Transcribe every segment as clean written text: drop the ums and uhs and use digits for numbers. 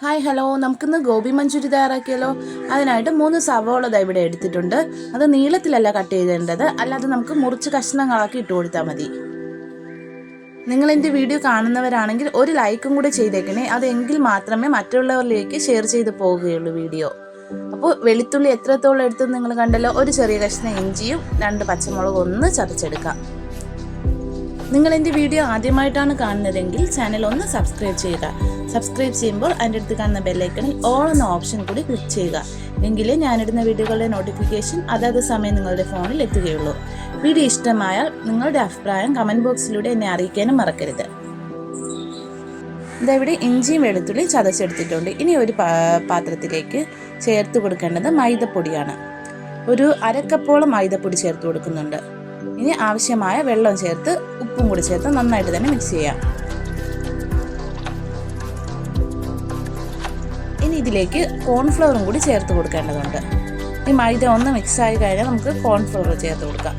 Hi hello, നമുക്കിന്ന് ഗോബി മഞ്ചൂരി തയ്യാറാക്കിയാലോ. അതിനായിട്ട് 3 സവോള ഇവിടെ എടുത്തിട്ടുണ്ട്. അത് നീളത്തിലല്ല കട്ട് ചെയ്തേണ്ടത്, അല്ലാതെ നമുക്ക് മുറിച്ച് കഷ്ണങ്ങളാക്കി ഇട്ട് കൊടുത്താൽ മതി. നിങ്ങൾ എൻ്റെ വീഡിയോ കാണുന്നവരാണെങ്കിൽ ഒരു ലൈക്കും കൂടെ ചെയ്തേക്കണേ. അതെങ്കിൽ മാത്രമേ മറ്റുള്ളവരിലേക്ക് ഷെയർ ചെയ്ത് പോവുകയുള്ളൂ വീഡിയോ. അപ്പോൾ വെളുത്തുള്ളി എത്രത്തോളം എടുത്ത് നിങ്ങൾ കണ്ടല്ലോ. ഒരു ചെറിയ കഷ്ണം ഇഞ്ചിയും 2 പച്ചമുളകും ഒന്ന് ചതച്ചെടുക്കാം. നിങ്ങൾ എൻ്റെ വീഡിയോ ആദ്യമായിട്ടാണ് കാണുന്നതെങ്കിൽ ചാനൽ ഒന്ന് സബ്സ്ക്രൈബ് ചെയ്യുക. സബ്സ്ക്രൈബ് ചെയ്യുമ്പോൾ അതിൻ്റെ അടുത്ത് കാണുന്ന ബെല്ലൈക്കണിൽ ഓൾ എന്ന ഓപ്ഷൻ കൂടി ക്ലിക്ക് ചെയ്യുക. എങ്കിലേ ഞാനിടുന്ന വീഡിയോകളുടെ നോട്ടിഫിക്കേഷൻ അതാത് സമയം നിങ്ങളുടെ ഫോണിൽ എത്തുകയുള്ളൂ. വീഡിയോ ഇഷ്ടമായാൽ നിങ്ങളുടെ അഭിപ്രായം കമൻറ്റ് ബോക്സിലൂടെ എന്നെ അറിയിക്കാനും മറക്കരുത്. ഇതവിടെ ഇഞ്ചിയും വെളുത്തുള്ളി ചതച്ചെടുത്തിട്ടുണ്ട്. ഇനി ഒരു പാത്രത്തിലേക്ക് ചേർത്ത് കൊടുക്കേണ്ടത് മൈദപ്പൊടിയാണ്. ഒരു 1/2 കപ്പോളം മൈദപ്പൊടി ചേർത്ത് കൊടുക്കുന്നുണ്ട്. ഇനി ആവശ്യമായ വെള്ളം ചേർത്ത് ഉപ്പും കൂടി ചേർത്ത് നന്നായിട്ട് തന്നെ മിക്സ് ചെയ്യാം. ഇനി ഇതിലേക്ക് കോൺഫ്ലവറും കൂടി ചേർത്ത് കൊടുക്കേണ്ടതുണ്ട്. ഈ മൈദ ഒന്ന് മിക്സ് ആയി കഴിഞ്ഞാൽ നമുക്ക് കോൺഫ്ലവർ ചേർത്ത് കൊടുക്കാം.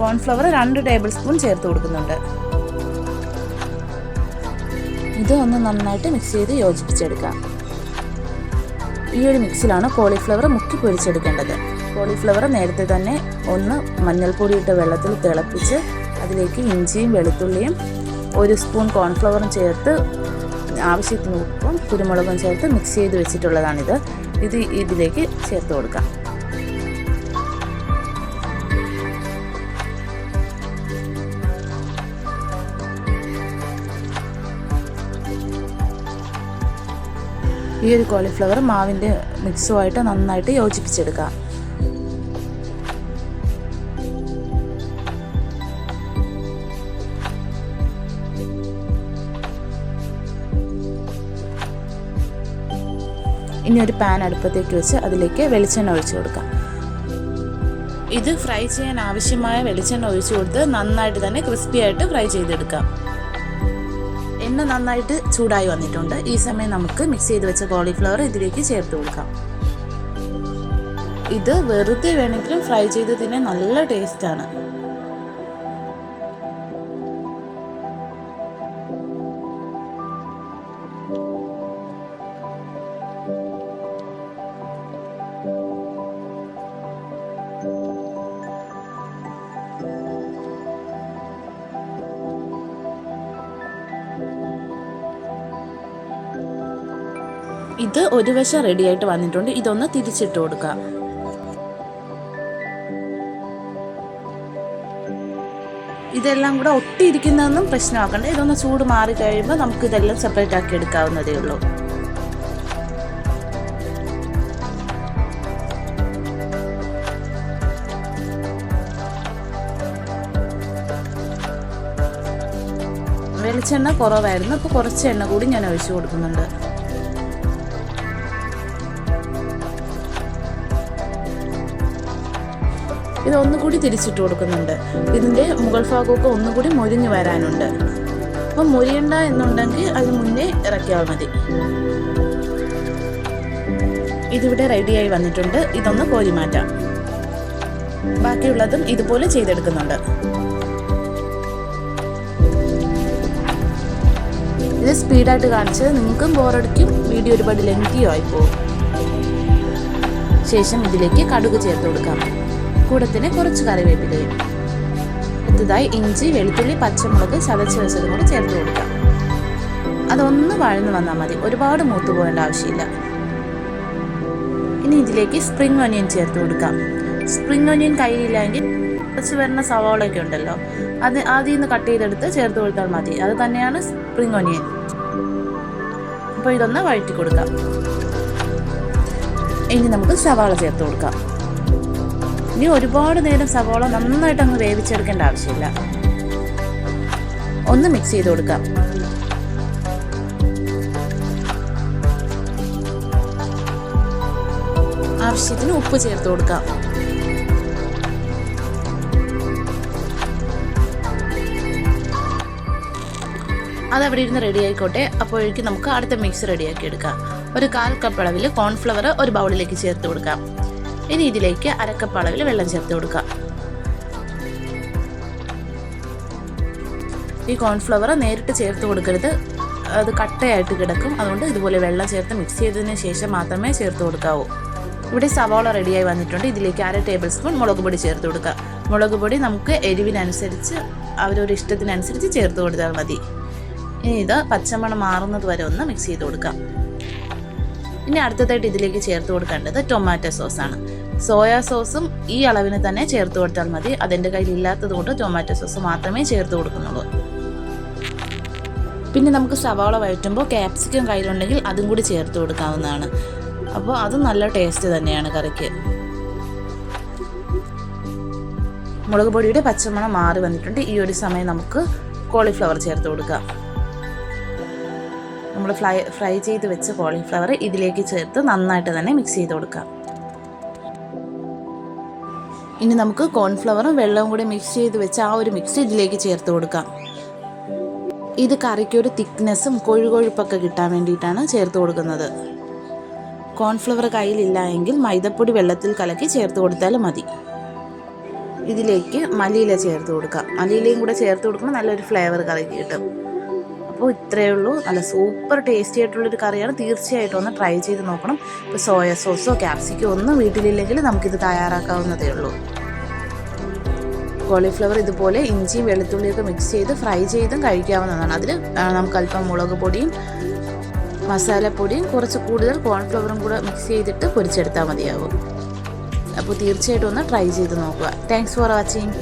കോൺഫ്ലവർ 2 ടേബിൾ സ്പൂൺ ചേർത്ത് കൊടുക്കുന്നുണ്ട്. ഇത് ഒന്ന് നന്നായിട്ട് മിക്സ് ചെയ്ത് യോജിപ്പിച്ചെടുക്കാം. ഈ ഒരു മിക്സിലാണ് കോളിഫ്ലവർ മുക്കി പൊരിച്ചെടുക്കേണ്ടത്. കോളിഫ്ലവർ നേരത്തെ തന്നെ ഒന്ന് മഞ്ഞൾപ്പൊടി ഇട്ട് വെള്ളത്തിൽ തിളപ്പിച്ച് അതിലേക്ക് ഇഞ്ചിയും വെളുത്തുള്ളിയും 1 സ്പൂൺ കോൺഫ്ലവറും ചേർത്ത് ആവശ്യത്തിന് ഉപ്പും കുരുമുളകും ചേർത്ത് മിക്സ് ചെയ്ത് വെച്ചിട്ടുള്ളതാണിത്. ഇത് ഇതിലേക്ക് ചേർത്ത് കൊടുക്കാം. ഈ ഒരു കോളിഫ്ലവർ മാവിൻ്റെ മിക്സുമായിട്ട് നന്നായിട്ട് യോജിപ്പിച്ചെടുക്കാം. ഇനി ഒരു പാൻ അടുപ്പത്തേക്ക് വെച്ച് അതിലേക്ക് വെളിച്ചെണ്ണ ഒഴിച്ചു കൊടുക്കാം. ഇത് ഫ്രൈ ചെയ്യാൻ ആവശ്യമായ വെളിച്ചെണ്ണ ഒഴിച്ചു കൊടുത്ത് നന്നായിട്ട് തന്നെ ക്രിസ്പി ആയിട്ട് ഫ്രൈ ചെയ്തെടുക്കാം. എണ്ണ നന്നായിട്ട് ചൂടായി വന്നിട്ടുണ്ട്. ഈ സമയം നമുക്ക് മിക്സ് ചെയ്ത് വെച്ച കോളിഫ്ലവർ ഇതിലേക്ക് ചേർത്ത് കൊടുക്കാം. ഇത് വെറുതെ വേണമെങ്കിലും ഫ്രൈ ചെയ്ത് തിന്നാൻ നല്ല ടേസ്റ്റാണ്. ഇത് ഒരു വശം റെഡി ആയിട്ട് വന്നിട്ടുണ്ട്. ഇതൊന്ന് തിരിച്ചിട്ട് കൊടുക്കാം. ഇതെല്ലാം കൂടെ ഒട്ടിയിരിക്കുന്നതൊന്നും പ്രശ്നമാക്കണ്ട. ഇതൊന്ന് ചൂട് മാറി കഴിയുമ്പോൾ നമുക്ക് ഇതെല്ലാം സെപ്പറേറ്റ് ആക്കി എടുക്കാവുന്നതേ ഉള്ളൂ. വെളിച്ചെണ്ണ കുറവായിരുന്നു, അപ്പോൾ കുറച്ച് എണ്ണ കൂടി ഞാൻ ഒഴിച്ചു കൊടുക്കുന്നുണ്ട്. ഇതൊന്നുകൂടി തിരിച്ചിട്ട് കൊടുക്കുന്നുണ്ട്. ഇതിൻ്റെ മുകൾ ഭാഗമൊക്കെ ഒന്നുകൂടി മൊരിഞ്ഞു വരാനുണ്ട്. അപ്പം മൊരിയണ്ട എന്നുണ്ടെങ്കിൽ അത് മുന്നേ ഇറക്കിയാൽ മതി. ഇതിവിടെ റെഡിയായി വന്നിട്ടുണ്ട്. ഇതൊന്ന് കോരി മാറ്റാം. ബാക്കിയുള്ളതും ഇതുപോലെ ചെയ്തെടുക്കുന്നുണ്ട്. ഇത് സ്പീഡായിട്ട് കാണിച്ച് നിങ്ങൾക്കും ബോറടിക്കും, വീഡിയോ ഒരുപാട് ലെങ്തിയോ ആയി പോകും. ശേഷം ഇതിലേക്ക് കടുക് ചേർത്ത് കൊടുക്കാം. കൂടത്തിന് കുറച്ച് കറിവേപ്പിലയും. അടുത്തതായി ഇഞ്ചി വെളുത്തുള്ളി പച്ചമുളക് ചതച്ച് വെച്ചതും കൂടി ചേർത്ത് കൊടുക്കാം. അതൊന്ന് വഴന്ന് വന്നാൽ മതി, ഒരുപാട് മൂത്ത് പോകേണ്ട ആവശ്യമില്ല. ഇനി ഇതിലേക്ക് സ്പ്രിംഗ് ഒനിയൻ ചേർത്ത് കൊടുക്കാം. സ്പ്രിംഗ് ഒനിയൻ കയ്യിലില്ലെങ്കിൽ കുറച്ച് വരുന്ന സവാളയൊക്കെ ഉണ്ടല്ലോ, അത് ആദ്യം നിന്ന് കട്ട് ചെയ്തെടുത്ത് ചേർത്ത് കൊടുത്താൽ മതി. അത് തന്നെയാണ് സ്പ്രിംഗ് ഒനിയൻ. അപ്പോൾ ഇതൊന്ന് വഴറ്റി കൊടുക്കാം. ഇനി നമുക്ക് സവാള ചേർത്ത് കൊടുക്കാം. ഇനി ഒരുപാട് നേരം സവാള നന്നായിട്ട് അങ്ങ് വേവിച്ചെടുക്കേണ്ട ആവശ്യമില്ല. ഒന്ന് മിക്സ് ചെയ്ത് കൊടുക്കാം. ആവശ്യത്തിന് ഉപ്പ് ചേർത്ത് കൊടുക്കാം. അതവിടെ ഇരുന്ന് റെഡി ആയിക്കോട്ടെ. അപ്പോഴേക്കും നമുക്ക് അടുത്ത മിക്സ് റെഡിയാക്കി എടുക്കാം. ഒരു 1/4 കപ്പ് അളവിൽ കോൺഫ്ലവർ ഒരു ബൗളിലേക്ക് ചേർത്ത് കൊടുക്കാം. ഇനി ഇതിലേക്ക് 1/2 കപ്പ് അളവിൽ വെള്ളം ചേർത്ത് കൊടുക്കാം. ഈ കോൺഫ്ലവർ നേരിട്ട് ചേർത്ത് കൊടുക്കരുത്, അത് കട്ടയായിട്ട് കിടക്കും. അതുകൊണ്ട് ഇതുപോലെ വെള്ളം ചേർത്ത് മിക്സ് ചെയ്തതിന് ശേഷം മാത്രമേ ചേർത്ത് കൊടുക്കാവൂ. ഇവിടെ സവാള റെഡിയായി വന്നിട്ടുണ്ട്. ഇതിലേക്ക് 1/2 ടേബിൾ സ്പൂൺ മുളക് പൊടി ചേർത്ത് കൊടുക്കുക. മുളക് പൊടി നമുക്ക് എരിവിനനുസരിച്ച് അവരൊരു ഇഷ്ടത്തിനനുസരിച്ച് ചേർത്ത് കൊടുത്താൽ മതി. ഇനി ഇത് പച്ചമണം മാറുന്നത് വരെ ഒന്ന് മിക്സ് ചെയ്ത് കൊടുക്കാം. ഇനി അടുത്തതായിട്ട് ഇതിലേക്ക് ചേർത്ത് കൊടുക്കേണ്ടത് ടൊമാറ്റോ സോസാണ്. സോയാ സോസും ഈ അളവിന് തന്നെ ചേർത്ത് കൊടുത്താൽ മതി. അതെൻ്റെ കയ്യിൽ ഇല്ലാത്തത് കൊണ്ട് ടൊമാറ്റോ സോസ് മാത്രമേ ചേർത്ത് കൊടുക്കുന്നുള്ളൂ. പിന്നെ നമുക്ക് സവാള വഴറ്റുമ്പോൾ ക്യാപ്സിക്കം കയ്യിലുണ്ടെങ്കിൽ അതും കൂടി ചേർത്ത് കൊടുക്കാവുന്നതാണ്. അപ്പോൾ അതും നല്ല ടേസ്റ്റ് തന്നെയാണ് കറിക്ക്. മുളക് പൊടിയുടെ പച്ചമണം മാറി വന്നിട്ടുണ്ട്. ഈ ഒരു സമയം നമുക്ക് കോളിഫ്ലവർ ചേർത്ത് കൊടുക്കാം. നമ്മൾ ഫ്രൈ ചെയ്ത് വെച്ച കോളിഫ്ലവർ ഇതിലേക്ക് ചേർത്ത് നന്നായിട്ട് തന്നെ മിക്സ് ചെയ്ത് കൊടുക്കാം. ഇനി നമുക്ക് കോൺഫ്ലവറും വെള്ളവും കൂടി മിക്സ് ചെയ്ത് വെച്ച ആ ഒരു മിക്സ് ഇതിലേക്ക് ചേർത്ത് കൊടുക്കാം. ഇത് കറിക്ക് ഒരു തിക്നെസ്സും കൊഴുകൊഴുപ്പൊക്കെ കിട്ടാൻ വേണ്ടിയിട്ടാണ് ചേർത്ത് കൊടുക്കുന്നത്. കോൺഫ്ലവർ കയ്യിലില്ല എങ്കിൽ മൈദപ്പൊടി വെള്ളത്തിൽ കലക്കി ചേർത്ത് കൊടുത്താലും മതി. ഇതിലേക്ക് മല്ലിയില ചേർത്ത് കൊടുക്കാം. മല്ലിയിലയും കൂടെ ചേർത്ത് കൊടുക്കുമ്പോൾ നല്ലൊരു ഫ്ലേവർ കറിക്ക് കിട്ടും. അപ്പോൾ ഇത്രയേ ഉള്ളൂ. നല്ല സൂപ്പർ ടേസ്റ്റി ആയിട്ടുള്ളൊരു കറിയാണ്. തീർച്ചയായിട്ടും ഒന്ന് ട്രൈ ചെയ്ത് നോക്കണം. ഇപ്പോൾ സോയ സോസോ ക്യാപ്സിക്കോ ഒന്നും വീട്ടിലില്ലെങ്കിൽ നമുക്കിത് തയ്യാറാക്കാവുന്നതേ ഉള്ളൂ. കോളിഫ്ലവർ ഇതുപോലെ ഇഞ്ചിയും വെളുത്തുള്ളിയൊക്കെ മിക്സ് ചെയ്ത് ഫ്രൈ ചെയ്തും കഴിക്കാവുന്നതാണ്. അതിൽ നമുക്ക് അല്പം മുളക് പൊടിയും മസാലപ്പൊടിയും കുറച്ച് കൂടുതൽ കോൺഫ്ലവറും കൂടെ മിക്സ് ചെയ്തിട്ട് പൊരിച്ചെടുത്താൽ മതിയാകും. അപ്പോൾ തീർച്ചയായിട്ടും ഒന്ന് ട്രൈ ചെയ്ത് നോക്കുക. Thanks for watching.